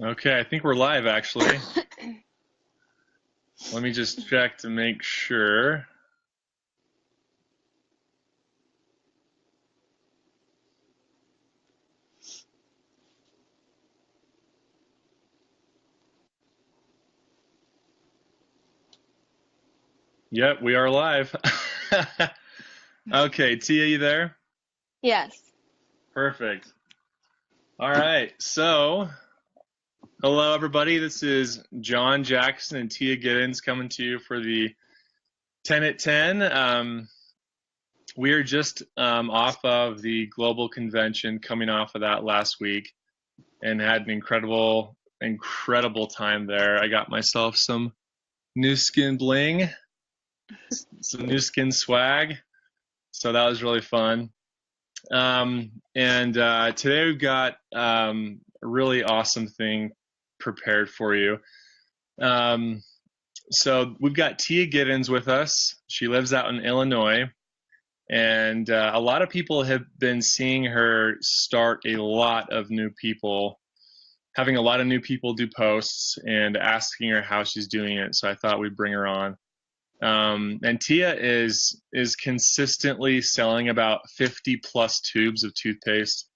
Okay, I think we're live actually. Let me just check to make sure. Yep, we are live. Okay, Tia, you there? Yes. Perfect. All right, so hello everybody. This is John Jackson and Tia Giddens coming to you for the 10 at 10. We are just off of the global convention, coming off of that last week, and had an incredible time there. I got myself some new skin bling, some new skin swag. So that was really fun. And today we've got a really awesome thing prepared for you. Um, so we've got Tia Giddens with us. She lives out in Illinois. And a lot of people have been seeing her start a lot of new people, having a lot of new people do posts and asking her how she's doing it. So I thought we'd bring her on. And Tia is consistently selling about 50 plus tubes of toothpaste,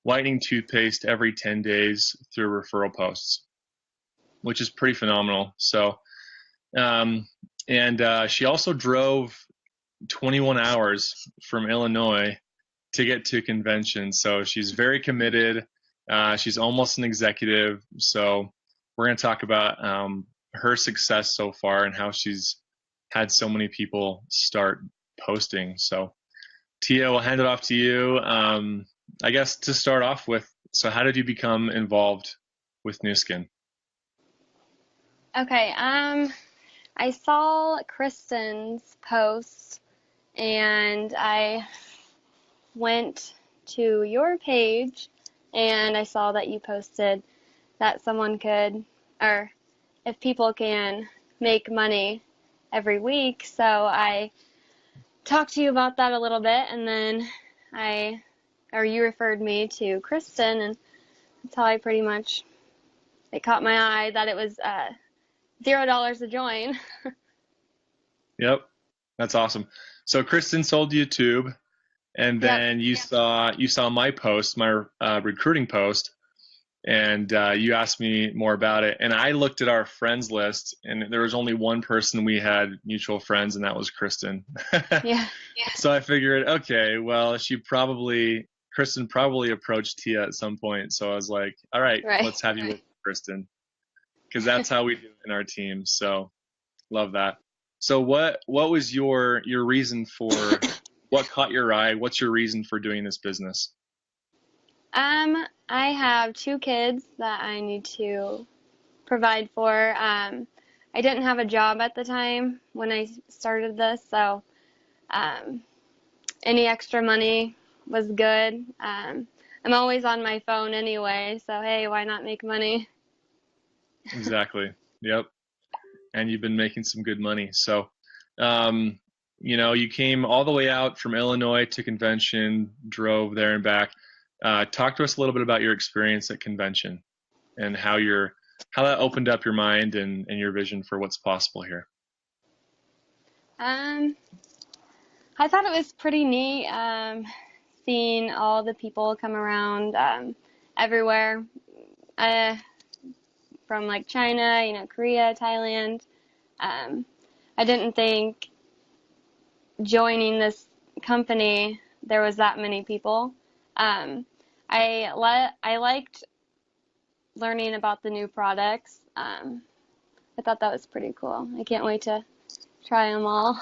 whitening toothpaste every 10 days through referral posts, which is pretty phenomenal. So, she also drove 21 hours from Illinois to get to a convention. So she's very committed. She's almost an executive. So we're going to talk about her success so far and how she's had so many people start posting. So Tia, we'll hand it off to you. I guess to start off with, so how did you become involved with Nu Skin? Okay. I saw Kristen's post and I went to your page and I saw that you posted that someone could, or if people can make money every week. So I talked to you about that a little bit and then you referred me to Kristen and that's how I pretty much, it caught my eye that it was $0 to join. Yep, that's awesome. So Kristen sold you a tube, and Yep. then you saw my post, my recruiting post, and you asked me more about it. And I looked at our friends list, and there was only one person we had mutual friends, and that was Kristen. Yeah. So I figured, okay, well, Kristen probably approached Tia at some point. So I was like, all right, Right. let's have you with Kristen, because that's how we do it in our team. So love that. So what was your reason for what caught your eye? What's your reason for doing this business? I have two kids that I need to provide for. I didn't have a job at the time when I started this, so um, any extra money was good. I'm always on my phone anyway, so hey, why not make money? Exactly. Yep. And you've been making some good money. So, um, you came all the way out from Illinois to convention, drove there and back. Talk to us a little bit about your experience at convention and how that opened up your mind and your vision for what's possible here. Um, I thought it was pretty neat seeing all the people come around everywhere. Uh, from like China, Korea, Thailand. Um, I didn't think joining this company there was that many people. Um, I liked learning about the new products. I thought that was pretty cool. I can't wait to try them all.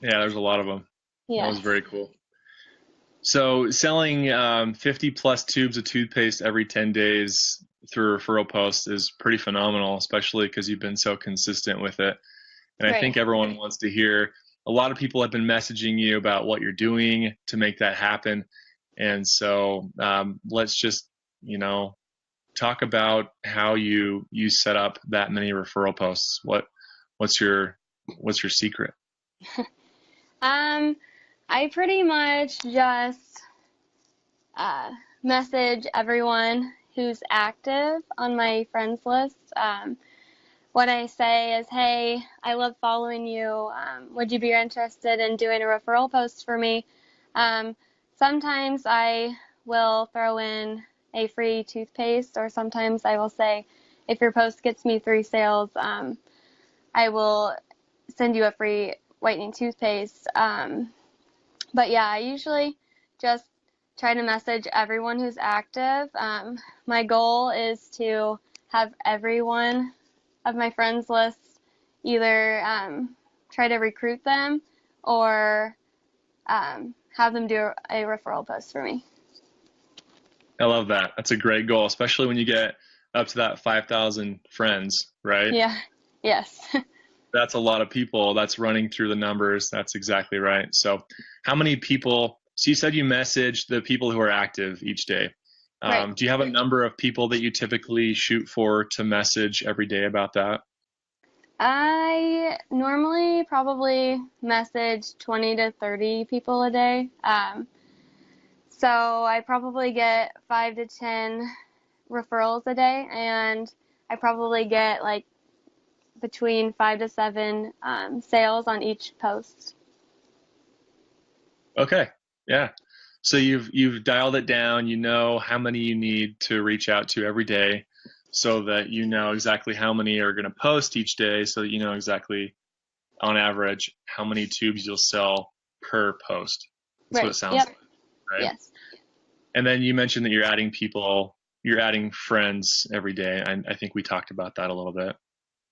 Yeah, there's a lot of them. That was Yes. very cool. So selling 50 plus tubes of toothpaste every 10 days through referral posts is pretty phenomenal, especially because you've been so consistent with it. And I think Right. everyone wants to hear. A lot of people have been messaging you about what you're doing to make that happen. And so let's just, you know, talk about how you set up that many referral posts. What's your what's your secret? Um, I pretty much just uh, message everyone, who's active on my friends list. What I say is, hey, I love following you. Would you be interested in doing a referral post for me? Sometimes I will throw in a free toothpaste, or sometimes I will say, if your post gets me 3 sales, I will send you a free whitening toothpaste. But yeah, I usually just try to message everyone who's active. My goal is to have everyone of my friends list either try to recruit them or have them do a referral post for me. I love that. That's a great goal, especially when you get up to that 5,000 friends, right? Yeah. Yes. That's a lot of people. That's running through the numbers. That's exactly right. So how many people, so you said you message the people who are active each day. Right. Do you have a number of people that you typically shoot for to message every day about that? I normally probably message 20 to 30 people a day. So I probably get 5 to 10 referrals a day, and I probably get like between 5 to 7 sales on each post. Okay. Yeah. So you've dialed it down. You know how many you need to reach out to every day, so that you know exactly how many are going to post each day, so that you know exactly on average how many tubes you'll sell per post. That's what Right. it sounds Yep. like, right? Yes. And then you mentioned that you're adding people, you're adding friends every day. I think we talked about that a little bit.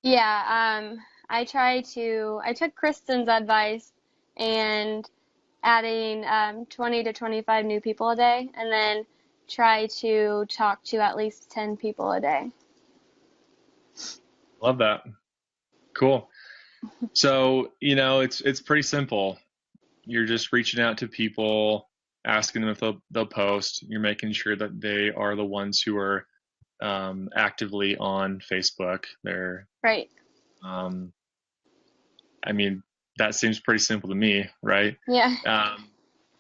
Yeah. I took Kristen's advice and adding 20 to 25 new people a day, and then try to talk to at least 10 people a day. Love that. Cool. So, it's pretty simple. You're just reaching out to people, asking them if they'll post. You're making sure that they are the ones who are actively on Facebook. They're, Right. um, I mean, that seems pretty simple to me, right? Yeah.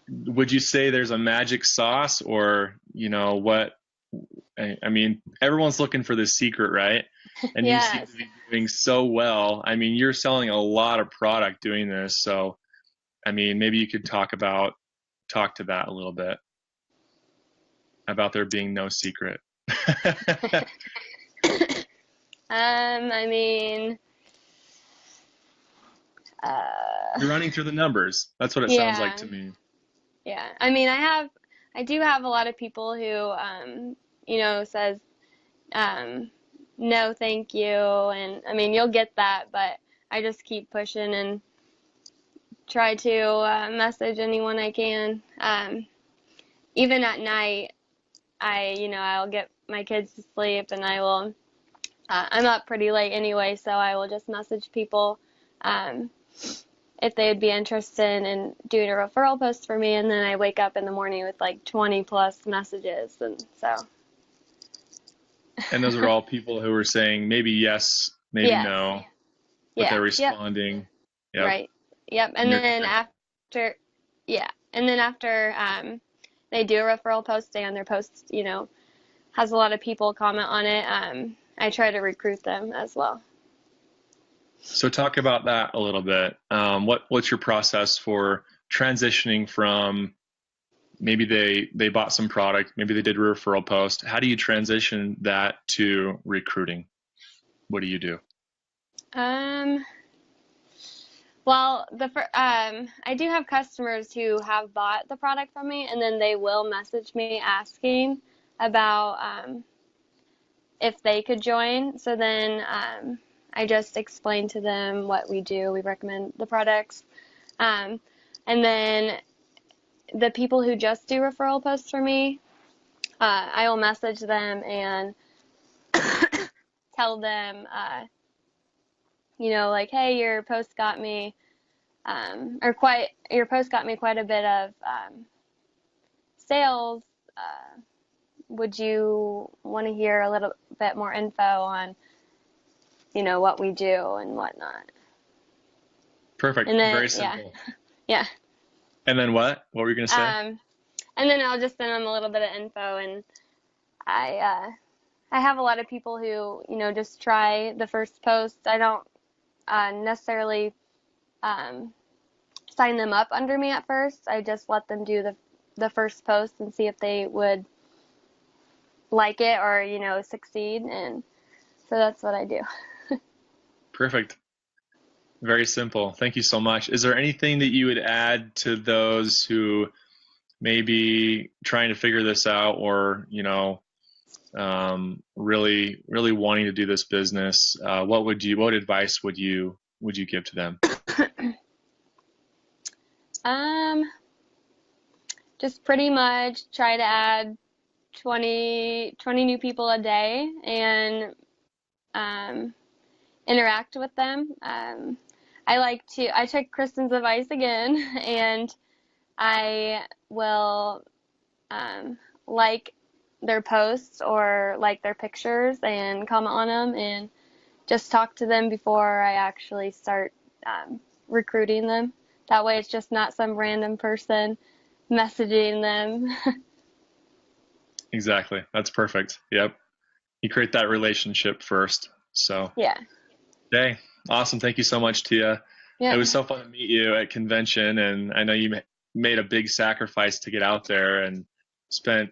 Would you say there's a magic sauce, or what? I mean, everyone's looking for the secret, right? And you seem Yes. to be doing so well. I mean, you're selling a lot of product doing this. So, I mean, maybe you could talk to that a little bit about there being no secret. I mean, You're running through the numbers. That's what it sounds like yeah, to me. yeah. I mean, I do have a lot of people who, says, um, no, thank you, and I mean, you'll get that, but I just keep pushing and try to message anyone I can. Even at night, I'll get my kids to sleep, and I will. I'm up pretty late anyway, so I will just message people um, if they would be interested in doing a referral post for me, and then I wake up in the morning with like 20 plus messages, and so. And those are all people who are saying maybe yes, maybe Yes. no, but Yeah. they're Yep. responding. Yep. Right. Yep. And And then after, yeah, and then after they do a referral post and their post, has a lot of people comment on it, I try to recruit them as well. So talk about that a little bit. What's your process for transitioning from maybe they bought some product, maybe they did a referral post. How do you transition that to recruiting? What do you do? Well, I do have customers who have bought the product from me, and then they will message me asking about if they could join. So then I just explain to them what we do. We recommend the products. And then the people who just do referral posts for me, I will message them and tell them, like, hey, your post got me, your post got me quite a bit of sales. Would you want to hear a little bit more info on, what we do and whatnot? Perfect. And then, Very simple. yeah. And then what? What were you going to say? And then I'll just send them a little bit of info, and I have a lot of people who, just try the first post. I don't necessarily sign them up under me at first. I just let them do the first post and see if they would like it or, succeed. And so that's what I do. Perfect. Very simple. Thank you so much. Is there anything that you would add to those who may be trying to figure this out, or really wanting to do this business? What advice would you give to them? Just pretty much try to add 20 new people a day and interact with them. I took Kristen's advice again, and I will like their posts or like their pictures and comment on them and just talk to them before I actually start recruiting them. That way it's just not some random person messaging them. Exactly. That's perfect. Yep. You create that relationship first. So, Yeah. hey, awesome. Thank you so much, Tia. Yeah. It was so fun to meet you at convention, and I know you made a big sacrifice to get out there and spent,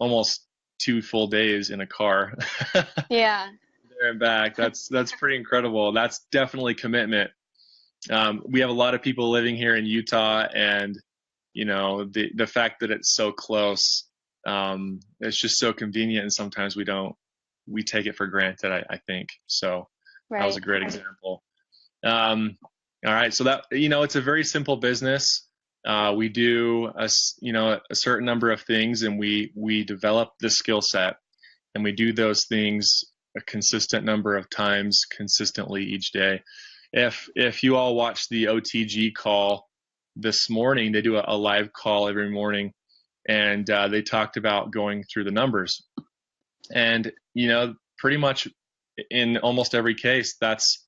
almost 2 full days in a car. Yeah. There and back. That's pretty incredible. That's definitely commitment. We have a lot of people living here in Utah, and the fact that it's so close, it's just so convenient, and sometimes we take it for granted, I think. So that was a Right. great example. All right, so that it's a very simple business. We do a certain number of things, and we develop the skill set, and we do those things a consistent number of times consistently each day. If you all watch the OTG call this morning, they do a live call every morning, and they talked about going through the numbers. And pretty much in almost every case, that's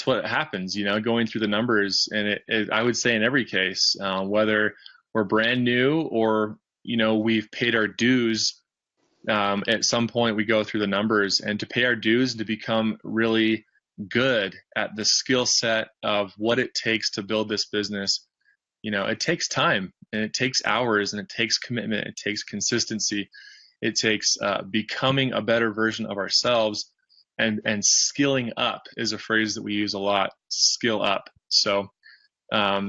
what happens. Going through the numbers, and I would say in every case, whether we're brand new or we've paid our dues. At some point, we go through the numbers, and to pay our dues, to become really good at the skill set of what it takes to build this business, it takes time, and it takes hours, and it takes commitment, it takes consistency, it takes becoming a better version of ourselves, and skilling up is a phrase that we use a lot. Skill up. So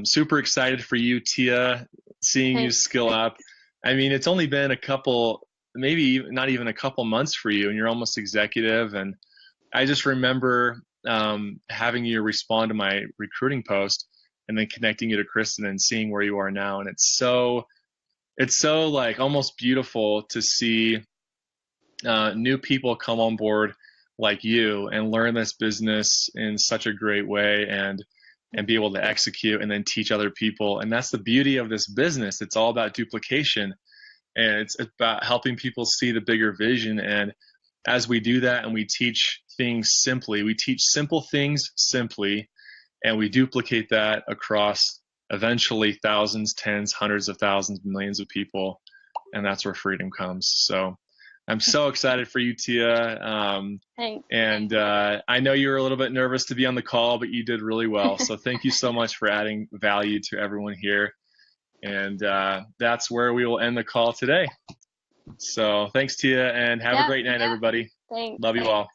super excited for you, Tia, seeing you skill up. I mean, it's only been a couple, maybe not even a couple months for you, and you're almost executive. And I just remember having you respond to my recruiting post, and then connecting you to Kristen and seeing where you are now. And it's so like almost beautiful to see new people come on board like you and learn this business in such a great way, and be able to execute and then teach other people. And that's the beauty of this business. It's all about duplication, and it's about helping people see the bigger vision. And as we do that, and we teach things simply, we teach simple things simply, and we duplicate that across eventually thousands, tens, hundreds of thousands, millions of people. And that's where freedom comes. So I'm so excited for you, Tia. Thanks. And I know you were a little bit nervous to be on the call, but you did really well. So thank you so much for adding value to everyone here. And that's where we will end the call today. So thanks, Tia, and have a great night, everybody. Thanks. Love you all.